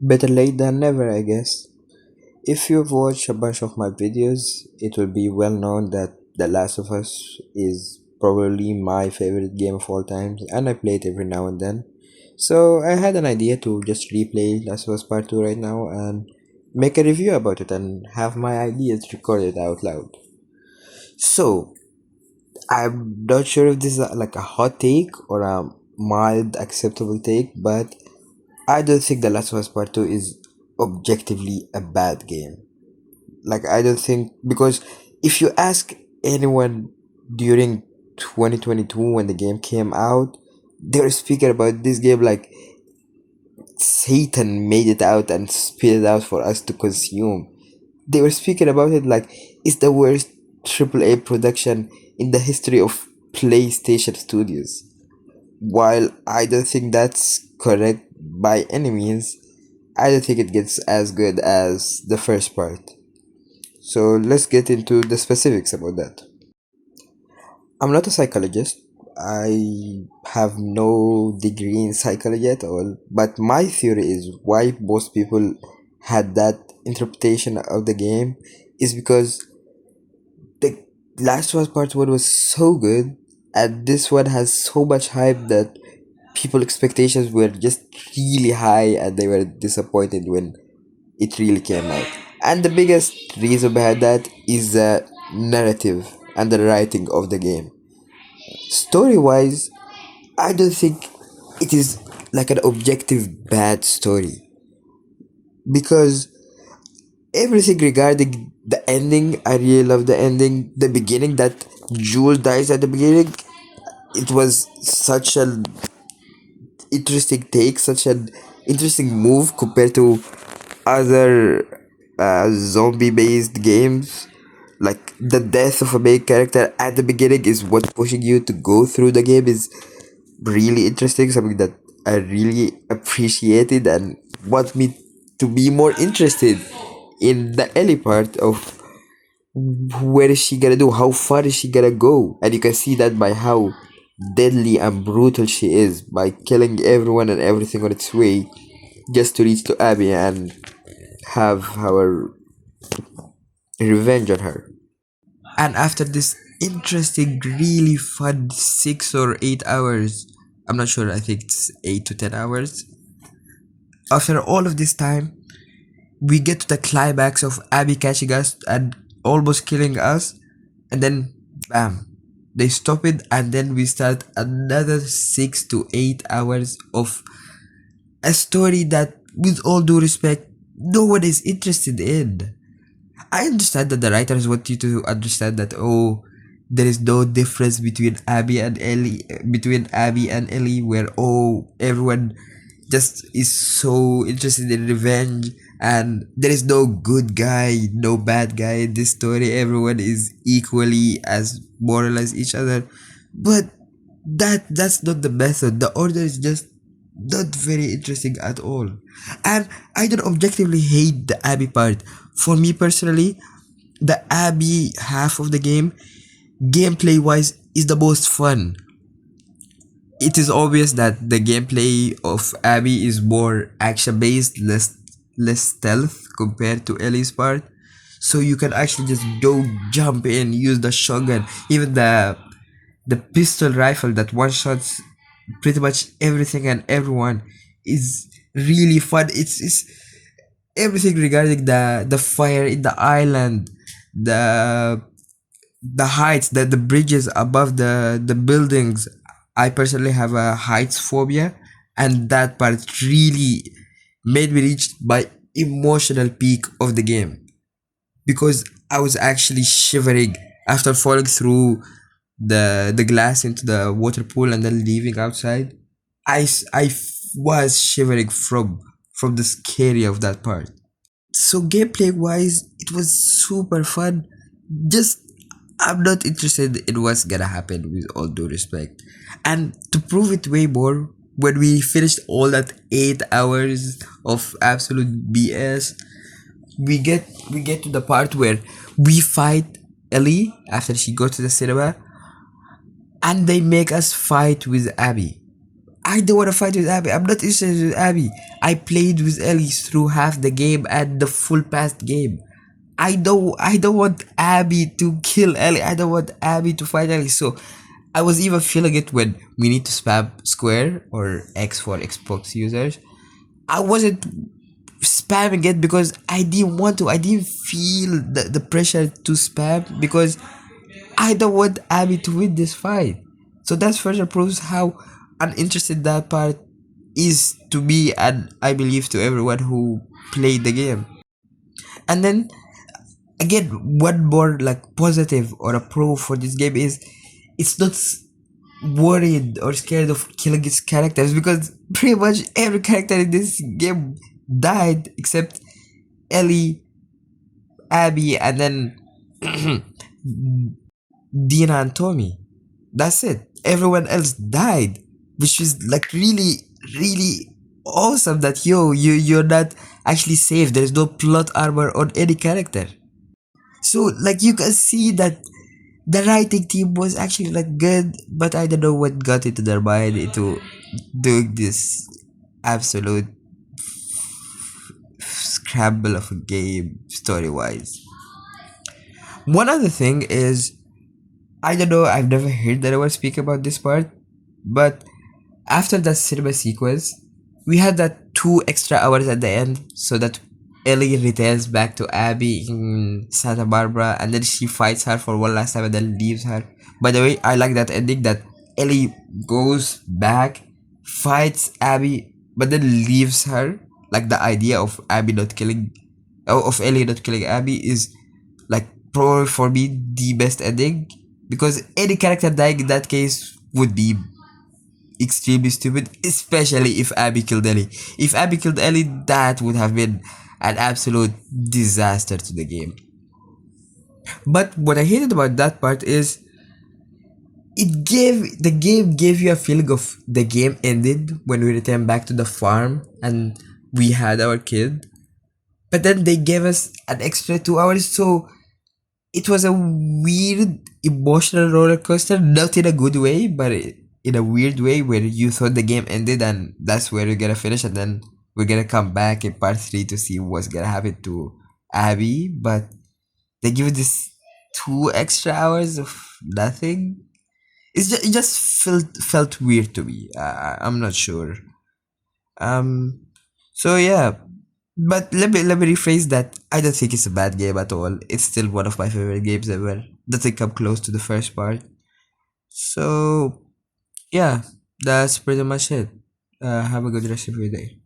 Better late than never, I guess. If you've watched a bunch of my videos, it will be well known that The Last of Us is probably my favorite game of all times, and I play it every now and then. So I had an idea to just replay Last of Us Part 2 right now and make a review about it and have my ideas recorded out loud. So, I'm not sure if this is like a hot take or a mild acceptable take, but I don't think The Last of Us Part 2 is objectively a bad game. Like, I don't think, because if you ask anyone during 2022 when the game came out, they were speaking about this game like Satan made it out and spit it out for us to consume. They were speaking about it like it's the worst AAA production in the history of PlayStation Studios. While I don't think that's correct by any means, I don't think it gets as good as the first part. So let's get into the specifics about that. I'm not a psychologist. I have no degree in psychology at all. But my theory is why most people had that interpretation of the game is because the last one part one was so good, and this one has so much hype that people expectations were just really high and they were disappointed when it really came out. And the biggest reason behind that is the narrative and the writing of the game. Story wise, I don't think it is like an objective bad story, because everything regarding the ending, I really love the ending. The beginning, that Jewel dies at the beginning, it was such an interesting take, such an interesting move compared to other zombie based games. Like the death of a main character at the beginning is what pushing you to go through the game is really interesting, something that I really appreciated and want me to be more interested in the early part of where is she gonna do, how far is she gonna go, and you can see that by how deadly and brutal she is by killing everyone and everything on its way just to reach to Abby and have our revenge on her. And after this interesting, really fun 6 or 8 hours, I'm not sure, I think it's 8 to 10 hours. After all of this time, we get to the climax of Abby catching us and almost killing us, and then bam, they stop it, and then we start another 6 to 8 hours of a story that, with all due respect, no one is interested in. I understand that the writers want you to understand that, oh, there is no difference between Abby and Ellie, where, oh, everyone just is so interested in revenge, and there is no good guy, no bad guy in this story. Everyone is equally as moral as each other. But that's not the method. The order is just not very interesting at all. And I don't objectively hate the Abby part. For me personally, the Abby half of the game, gameplay wise, is the most fun. It is obvious that the gameplay of Abby is more action based, less stealth compared to Ellie's part. So you can actually just go jump in, use the shotgun, even the pistol rifle that one shots pretty much everything and everyone is really fun. It's everything regarding the fire in the island, the the heights, the bridges above the buildings. I personally have a heights phobia, and that part really made me reach my emotional peak of the game, because I was actually shivering after falling through the glass into the water pool and then leaving outside. Was shivering from the scary of that part. So gameplay wise, it was super fun. Just, I'm not interested in what's gonna happen, with all due respect. And to prove it way more, when we finished all that 8 hours of absolute BS, we get to the part where we fight Ellie after she goes to the cinema, and they make us fight with Abby. I don't want to fight with Abby. I'm not interested with Abby. I played with Ellie through half the game and the full past game. I don't want Abby to kill Ellie. I don't want Abby to fight Ellie. So I was even feeling it when we need to spam square or X for Xbox users. I wasn't spamming it because I didn't want to. I didn't feel the pressure to spam because I don't want Abby to win this fight. So that further proves how uninterested that part is to me, and I believe to everyone who played the game. And then again, one more like positive or a pro for this game is it's not worried or scared of killing its characters, because pretty much every character in this game died except Ellie, Abby, and then Dina and Tommy. That's it. Everyone else died, which is like really, really awesome. That you're not actually safe. There's no plot armor on any character. So like you can see that the writing team was actually like good, but I don't know what got into their mind into doing this absolute scramble of a game story wise. One other thing is, I don't know, I've never heard anyone speak about this part, but after that cinema sequence, we had that 2 extra hours at the end so that Ellie returns back to Abby in Santa Barbara and then she fights her for one last time and then leaves her. By the way, I like that ending that Ellie goes back, fights Abby, but then leaves her. Like the idea of Abby not killing, of Ellie not killing Abby is like probably for me the best ending, because any character dying in that case would be extremely stupid, especially if Abby killed Ellie. If Abby killed Ellie, that would have been an absolute disaster to the game. But what I hated about that part is the game gave you a feeling of the game ended when we returned back to the farm and we had our kid. But then they gave us an extra 2 hours, so it was a weird emotional roller coaster, not in a good way, but in a weird way where you thought the game ended and that's where you're gonna finish, and then we're gonna come back in part 3 to see what's gonna happen to Abby. But they give you this 2 extra hours of nothing. It just felt weird to me. I'm not sure. Um, so yeah, but let me rephrase that. I don't think it's a bad game at all. It's still one of my favorite games ever. Doesn't come close to the first part. So yeah, that's pretty much it. Have a good rest of your day.